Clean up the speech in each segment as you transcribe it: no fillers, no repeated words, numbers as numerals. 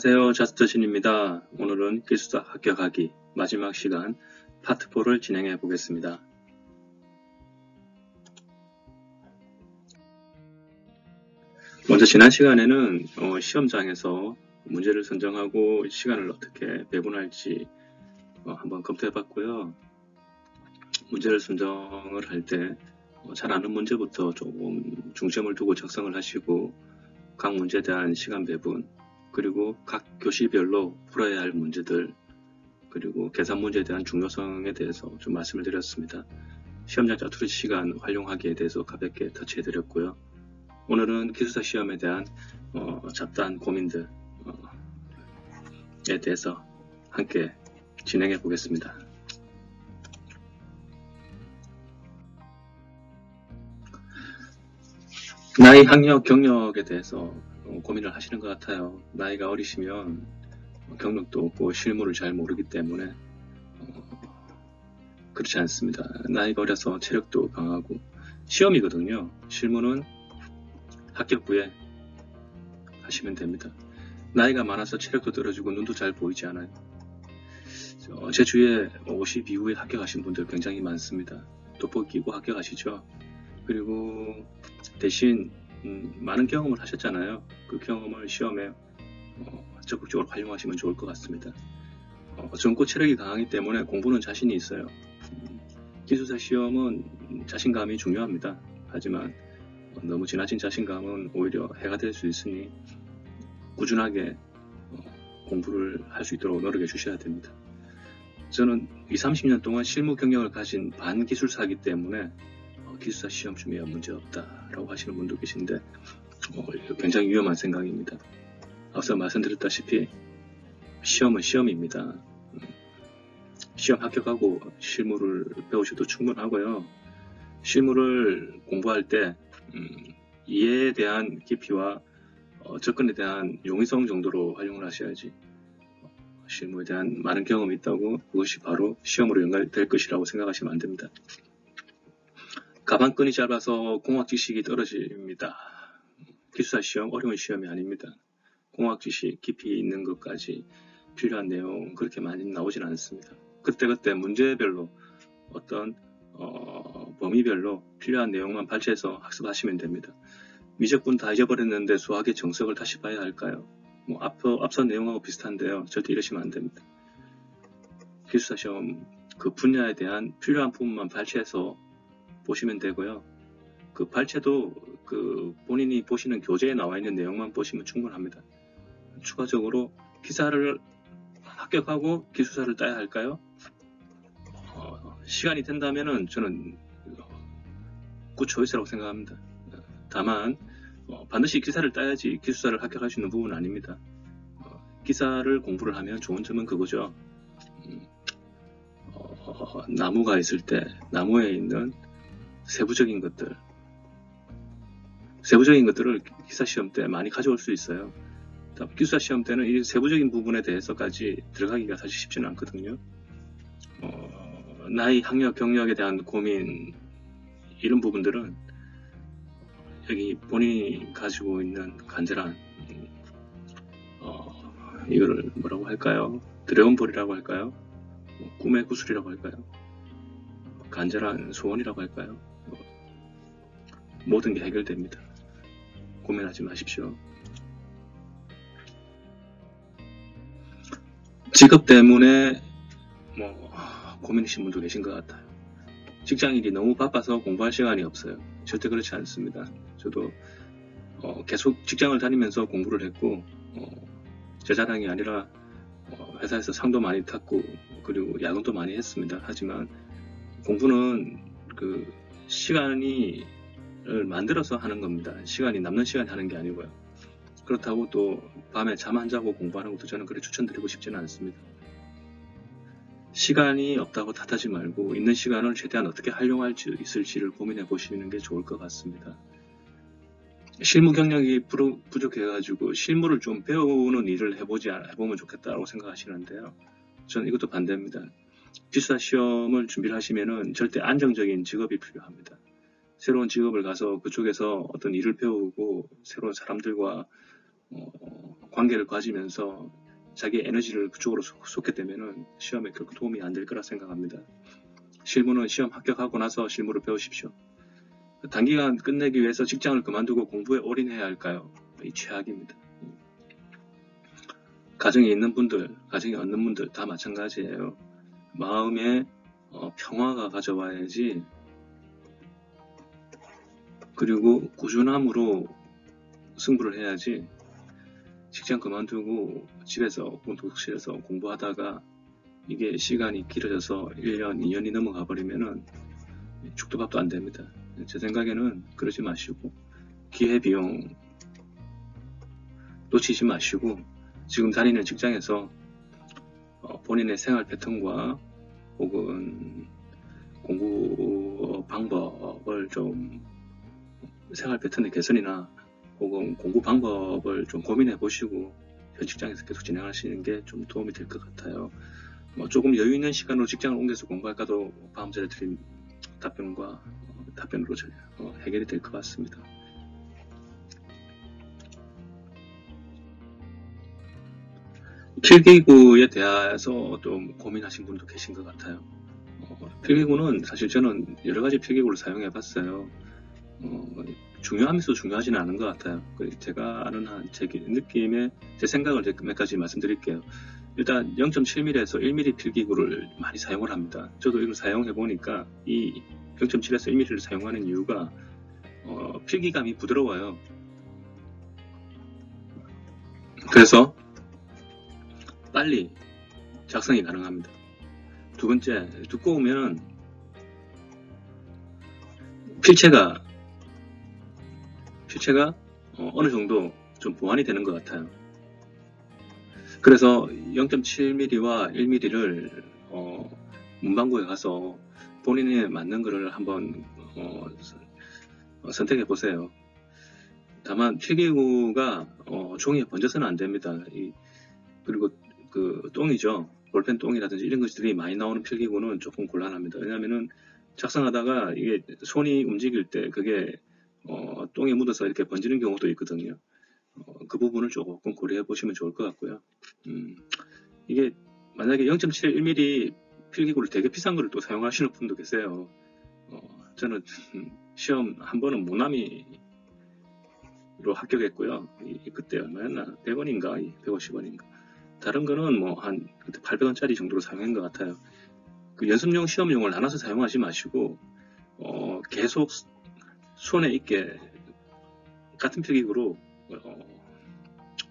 안녕하세요. 자스터신입니다. 오늘은 기숙사 합격하기 마지막 시간 파트 4를 진행해 보겠습니다. 먼저 지난 시간에는 시험장에서 문제를 선정하고 시간을 어떻게 배분할지 한번 검토해 봤고요. 문제를 선정을 할 때 잘 아는 문제부터 조금 중점을 두고 작성을 하시고 각 문제에 대한 시간 배분, 그리고 각 교시별로 풀어야 할 문제들, 그리고 계산 문제에 대한 중요성에 대해서 좀 말씀을 드렸습니다. 시험장 짜투리 시간 활용하기에 대해서 가볍게 터치해 드렸고요. 오늘은 기숙사 시험에 대한 잡다한 고민들에 대해서 함께 진행해 보겠습니다. 나이, 학력, 경력에 대해서 고민을 하시는 것 같아요. 나이가 어리시면 경력도 없고 실무를 잘 모르기 때문에 그렇지 않습니다. 나이가 어려서 체력도 강하고 시험이거든요. 실무는 합격 후에 하시면 됩니다. 나이가 많아서 체력도 떨어지고 눈도 잘 보이지 않아요. 제 주위에 50 이후에 합격하신 분들 굉장히 많습니다. 돋보기 끼고 합격하시죠. 그리고 대신 많은 경험을 하셨잖아요. 그 경험을 시험에 적극적으로 활용하시면 좋을 것 같습니다. 젊고 체력이 강하기 때문에 공부는 자신이 있어요. 기숙사 시험은 자신감이 중요합니다. 하지만 너무 지나친 자신감은 오히려 해가 될 수 있으니 꾸준하게 공부를 할 수 있도록 노력해 주셔야 됩니다. 저는 20, 30년 동안 실무 경력을 가진 반기술사이기 때문에 기숙사 시험쯤이야 문제없다라고 하시는 분도 계신데 굉장히 위험한 생각입니다. 앞서 말씀드렸다시피 시험은 시험입니다. 시험 합격하고 실무를 배우셔도 충분하고요. 실무를 공부할 때 이해에 대한 깊이와 접근에 대한 용이성 정도로 활용을 하셔야지 실무에 대한 많은 경험이 있다고 그것이 바로 시험으로 연결될 것이라고 생각하시면 안 됩니다. 가방끈이 짧아서 공학 지식이 떨어집니다. 기숙사 시험 어려운 시험이 아닙니다. 공학 지식 깊이 있는 것까지 필요한 내용 그렇게 많이 나오진 않습니다. 그때그때 문제별로 어떤 범위별로 필요한 내용만 발췌해서 학습하시면 됩니다. 미적분 다 잊어버렸는데 수학의 정석을 다시 봐야 할까요? 앞서 내용하고 비슷한데요. 절대 이러시면 안 됩니다. 기숙사 시험 그 분야에 대한 필요한 부분만 발췌해서 보시면 되고요. 그 발췌도 그 본인이 보시는 교재에 나와 있는 내용만 보시면 충분합니다. 추가적으로 기사를 합격하고 기숙사를 따야 할까요? 시간이 된다면은 저는 굿 초이스라고 생각합니다. 다만 반드시 기사를 따야지 기숙사를 합격할 수 있는 부분은 아닙니다. 기사를 공부를 하면 좋은 점은 그거죠. 나무가 있을 때 나무에 있는 세부적인 것들을 기사 시험 때 많이 가져올 수 있어요. 기숙사 시험 때는 이 세부적인 부분에 대해서까지 들어가기가 사실 쉽지는 않거든요. 나이, 학력, 경력에 대한 고민 이런 부분들은 여기 본인이 가지고 있는 간절한 이거를 뭐라고 할까요? 드래곤볼이라고 할까요? 꿈의 구슬이라고 할까요? 간절한 소원이라고 할까요? 모든 게 해결됩니다. 고민하지 마십시오. 직업 때문에 고민이신 분도 계신 것 같아요. 직장인이 너무 바빠서 공부할 시간이 없어요. 절대 그렇지 않습니다. 저도 계속 직장을 다니면서 공부를 했고 제 자랑이 아니라 회사에서 상도 많이 탔고 그리고 야근도 많이 했습니다. 하지만 공부는 그 시간을 만들어서 하는 겁니다. 시간이 남는 시간에 하는 게 아니고요. 그렇다고 또 밤에 잠 안 자고 공부하는 것도 저는 그렇게 추천드리고 싶지는 않습니다. 시간이 없다고 탓하지 말고 있는 시간을 최대한 어떻게 활용할 수 있을지를 고민해 보시는 게 좋을 것 같습니다. 실무 경력이 부족해가지고 실무를 좀 배우는 일을 해보면 좋겠다고 생각하시는데요. 저는 이것도 반대입니다. 기숙사 시험을 준비를 하시면은 절대 안정적인 직업이 필요합니다. 새로운 직업을 가서 그쪽에서 어떤 일을 배우고 새로운 사람들과 관계를 가지면서 자기 에너지를 그쪽으로 쏟게 되면은 시험에 결코 도움이 안 될 거라 생각합니다. 실무는 시험 합격하고 나서 실무를 배우십시오. 단기간 끝내기 위해서 직장을 그만두고 공부에 올인해야 할까요? 이 최악입니다. 가정에 있는 분들, 가정에 없는 분들 다 마찬가지예요. 마음에 평화가 가져와야지. 그리고 꾸준함으로 승부를 해야지. 직장 그만두고 집에서 독실에서 공부하다가 이게 시간이 길어져서 1년, 2년이 넘어가 버리면은 죽도 밥도 안 됩니다. 제 생각에는 그러지 마시고 기회비용 놓치지 마시고 지금 다니는 직장에서 본인의 생활 패턴과 혹은 공부 방법을 좀 생활 패턴의 개선이나 혹은 공부 방법을 좀 고민해 보시고 현 직장에서 계속 진행하시는 게 좀 도움이 될 것 같아요. 조금 여유 있는 시간으로 직장을 옮겨서 공부할까도 방금 전에 드린 답변으로 해결이 될 것 같습니다. 필기구에 대해서 좀 고민하신 분도 계신 것 같아요. 필기구는 사실 저는 여러 가지 필기구를 사용해 봤어요. 중요하면서 중요하지는 않은 것 같아요. 제가 아는 한 제 느낌의 제 생각을 몇 가지 말씀드릴게요. 일단 0.7mm에서 1mm 필기구를 많이 사용을 합니다. 저도 이걸 사용해 보니까 이 0.7에서 1mm를 사용하는 이유가 필기감이 부드러워요. 그래서 빨리 작성이 가능합니다. 두 번째, 두꺼우면 필체가 어느 정도 좀 보완이 되는 것 같아요. 그래서 0.7mm와 1mm를 문방구에 가서 본인에 맞는 거를 한번 선택해 보세요. 다만 필기구가 종이에 번져서는 안 됩니다. 그리고 그 똥이죠. 볼펜 똥이라든지 이런 것들이 많이 나오는 필기구는 조금 곤란합니다. 왜냐하면은 작성하다가 이게 손이 움직일 때 그게 똥에 묻어서 이렇게 번지는 경우도 있거든요. 그 부분을 조금 고려해 보시면 좋을 것 같고요. 이게 만약에 0.7 1mm 필기구를 되게 비싼 거를 또 사용하시는 분도 계세요. 저는 시험 한 번은 모나미로 합격했고요. 그때 얼마였나? 100원인가? 150원인가? 다른 거는 뭐 한 800원짜리 정도로 사용한 것 같아요. 그 연습용, 시험용을 나눠서 사용하지 마시고 계속 손에 있게 같은 필기구로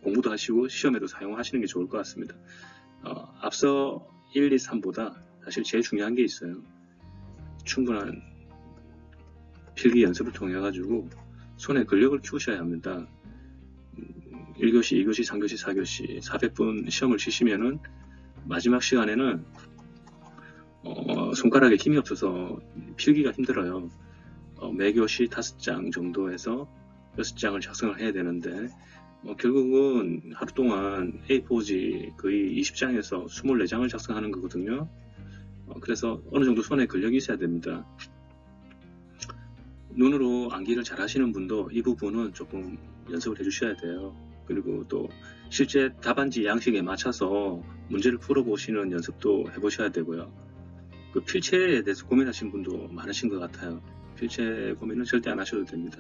공부도 하시고 시험에도 사용하시는 게 좋을 것 같습니다. 앞서 1, 2, 3보다 사실 제일 중요한 게 있어요. 충분한 필기 연습을 통해 가지고 손에 근력을 키우셔야 합니다. 1교시, 2교시, 3교시, 4교시 400분 시험을 치시면은 마지막 시간에는 손가락에 힘이 없어서 필기가 힘들어요. 매교시 5장 정도에서 6장을 작성을 해야 되는데 결국은 하루 동안 A4지 거의 20장에서 24장을 작성하는 거거든요. 그래서 어느 정도 손에 근력이 있어야 됩니다. 눈으로 암기를 잘 하시는 분도 이 부분은 조금 연습을 해주셔야 돼요. 그리고 또 실제 답안지 양식에 맞춰서 문제를 풀어보시는 연습도 해보셔야 되고요. 그 필체에 대해서 고민하시는 분도 많으신 것 같아요. 필체 고민은 절대 안 하셔도 됩니다.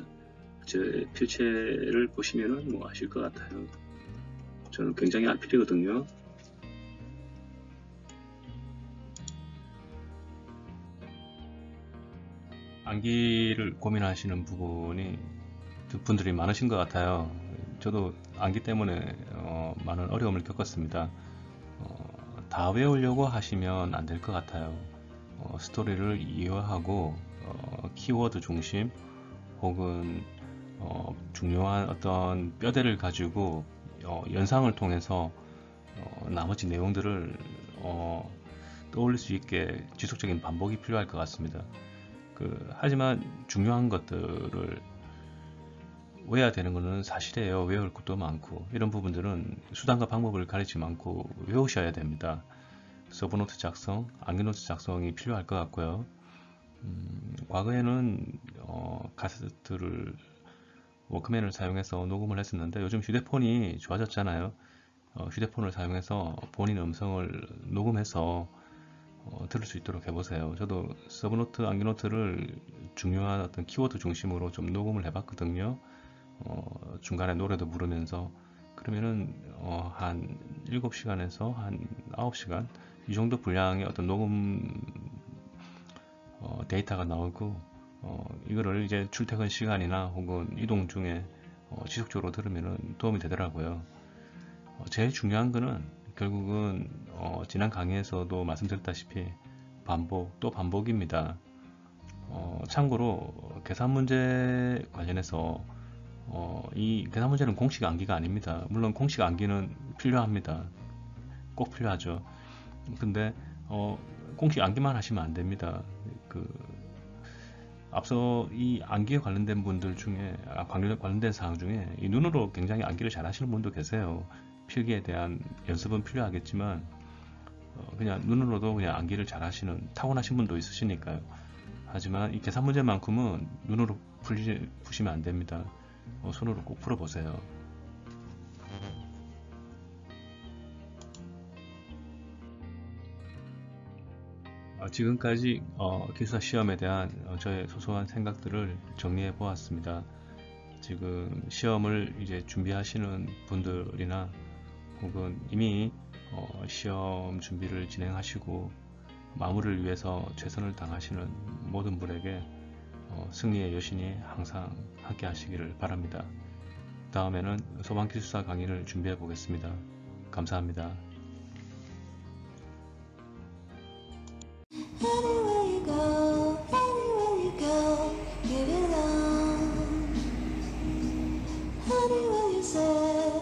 제 필체를 보시면은 뭐 아실 것 같아요. 저는 굉장히 알필이거든요. 암기를 고민하시는 분들이 많으신 것 같아요. 저도 암기 때문에 많은 어려움을 겪었습니다. 다 외우려고 하시면 안 될 것 같아요. 스토리를 이해하고 키워드 중심 혹은 중요한 어떤 뼈대를 가지고 연상을 통해서 나머지 내용들을 떠올릴 수 있게 지속적인 반복이 필요할 것 같습니다. 하지만 중요한 것들을 외워야 되는 것은 사실이에요. 외울 것도 많고 이런 부분들은 수단과 방법을 가리지 않고 외우셔야 됩니다. 서브노트 작성, 암기노트 작성이 필요할 것 같고요. 과거에는 카세트를 워크맨을 사용해서 녹음을 했었는데 요즘 휴대폰이 좋아졌잖아요. 휴대폰을 사용해서 본인 음성을 녹음해서 들을 수 있도록 해보세요. 저도 서브노트, 암기노트를 중요한 어떤 키워드 중심으로 좀 녹음을 해봤거든요. 중간에 노래도 부르면서 그러면은 한 7시간에서 한 9시간 이 정도 분량의 어떤 녹음 데이터가 나오고 이거를 이제 출퇴근 시간이나 혹은 이동 중에 지속적으로 들으면 도움이 되더라고요. 제일 중요한 거는 결국은 지난 강의에서도 말씀드렸다시피 반복 또 반복입니다. 참고로 계산 문제 관련해서 이 계산 문제는 공식 암기가 아닙니다. 물론 공식 암기는 필요합니다. 꼭 필요하죠. 근데 공식 암기만 하시면 안 됩니다. 앞서 이 암기에 관련된 분들 중에 관련된 사항 중에 이 눈으로 굉장히 암기를 잘 하시는 분도 계세요. 필기에 대한 연습은 필요하겠지만 그냥 눈으로도 그냥 암기를 잘 하시는 타고나신 분도 있으시니까요. 하지만 이 계산 문제만큼은 눈으로 푸시면 안 됩니다. 손으로 꼭 풀어보세요. 지금까지 기숙사 시험에 대한 저의 소소한 생각들을 정리해 보았습니다. 지금 시험을 이제 준비하시는 분들이나 혹은 이미 시험 준비를 진행하시고 마무리를 위해서 최선을 다하시는 모든 분에게 승리의 여신이 항상 함께 하시기를 바랍니다. 다음에는 소방기술사 강의를 준비해 보겠습니다. 감사합니다. Anywhere you go, anywhere you go, you belong. Anywhere you say,